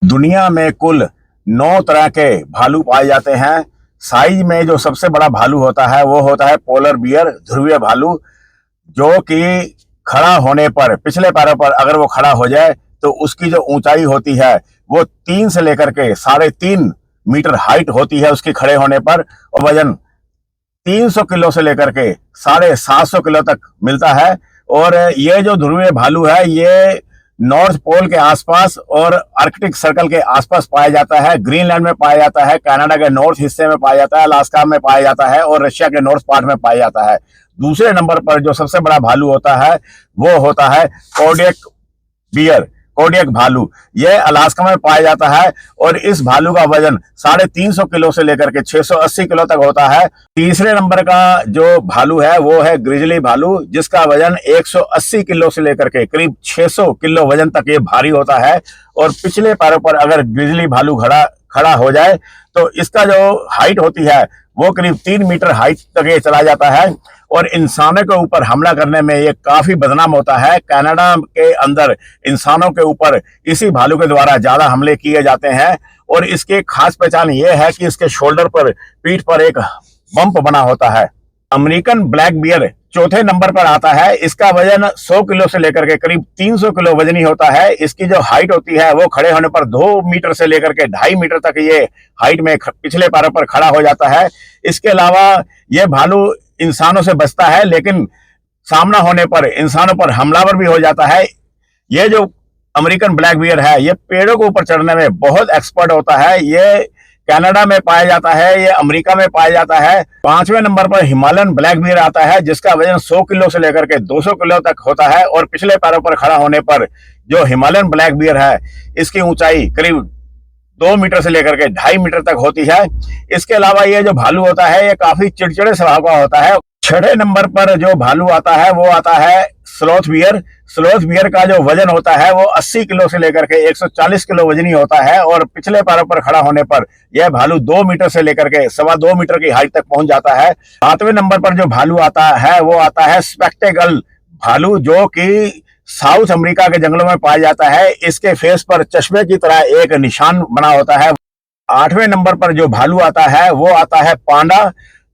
दुनिया में कुल 9 तरह के भालू पाए जाते हैं। साइज में जो सबसे बड़ा भालू होता है वो होता है पोलर बियर, ध्रुवीय भालू, जो कि खड़ा होने पर, पिछले पैरों पर अगर वो खड़ा हो जाए तो उसकी जो ऊंचाई होती है वो 3 से लेकर के 3.5 मीटर हाइट होती है उसकी खड़े होने पर, और वजन 300 किलो से लेकर के 750 किलो तक मिलता है। और ये जो ध्रुवीय भालू है ये नॉर्थ पोल के आसपास और आर्कटिक सर्कल के आसपास पाया जाता है, ग्रीनलैंड में पाया जाता है, कनाडा के नॉर्थ हिस्से में पाया जाता है, अलास्का में पाया जाता है और रशिया के नॉर्थ पार्ट में पाया जाता है। दूसरे नंबर पर जो सबसे बड़ा भालू होता है वो होता है कोडियक बियर, कोडियक भालू। यह अलास्का में पाया जाता है और इस भालू का वजन 350 किलो से लेकर के 680 किलो तक होता है। तीसरे नंबर का जो भालू है वो है ग्रिजली भालू, जिसका वजन 180 किलो से लेकर के करीब 600 किलो वजन तक ये भारी होता है। और पिछले पैरों पर अगर ग्रिजली भालू खड़ा हो जाए तो इसका जो हाइट होती है वो करीब 3 मीटर हाइट तक ये चला जाता है और इंसानों के ऊपर हमला करने में ये काफी बदनाम होता है। कनाडा के अंदर इंसानों के ऊपर इसी भालू के द्वारा ज्यादा हमले किए जाते हैं और इसकी खास पहचान ये है कि इसके शोल्डर पर, पीठ पर एक बम्प बना होता है। अमेरिकन ब्लैक बियर चौथे नंबर पर आता है। इसका वजन 100 किलो से लेकर के करीब 300 किलो वजनी होता है। इसकी जो हाइट होती है वो खड़े होने पर 2 मीटर से लेकर के 2.5 मीटर तक ये हाइट में पिछले पैरों पर खड़ा हो जाता है। इसके अलावा ये भालू इंसानों से बचता है, लेकिन सामना होने पर इंसानों पर हमलावर भी हो जाता है। ये जो अमेरिकन ब्लैक बियर है ये पेड़ों के ऊपर चढ़ने में बहुत एक्सपर्ट होता है। ये कनाडा में पाया जाता है, ये अमेरिका में पाया जाता है। 5वें नंबर पर हिमालयन ब्लैक बियर आता है, जिसका वजन 100 किलो से लेकर के 200 किलो तक होता है और पिछले पैरों पर खड़ा होने पर जो हिमालयन ब्लैक बियर है इसकी ऊंचाई करीब 2 मीटर से लेकर के 2.5 मीटर तक होती है। इसके अलावा ये जो भालू होता है ये काफी चिड़चिड़े स्वभाव का होता है। 6ठे नंबर पर जो भालू आता है वो आता है स्लॉथ बियर। स्लॉथ बियर का जो वजन होता है वो 80 किलो से लेकर के 140 किलो वजनी होता है और पिछले पैरों पर खड़ा होने पर यह भालू 2 मीटर से लेकर के 2.25 मीटर की हाइट तक पहुंच जाता है। 7वें नंबर पर जो भालू आता है वो आता है स्पेक्टेकल भालू, जो कि साउथ अमेरिका के जंगलों में पाया जाता है। इसके फेस पर चश्मे की तरह एक निशान बना होता है। 8वें नंबर पर जो भालू आता है वो आता है पांडा,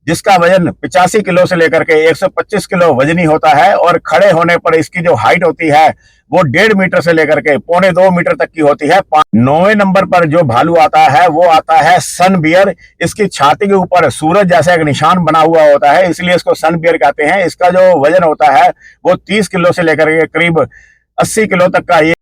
जिसका वजन 85 किलो से लेकर के 125 किलो वजनी होता है और खड़े होने पर इसकी जो हाइट होती है वो 1.5 मीटर से लेकर के 1.25 मीटर तक की होती है। 9वें नंबर पर जो भालू आता है वो आता है सन बियर। इसकी छाती के ऊपर सूरज जैसा एक निशान बना हुआ होता है, इसलिए इसको सन बियर कहते हैं। इसका जो वजन होता है वो 30 किलो से लेकर के करीब 80 किलो तक का ये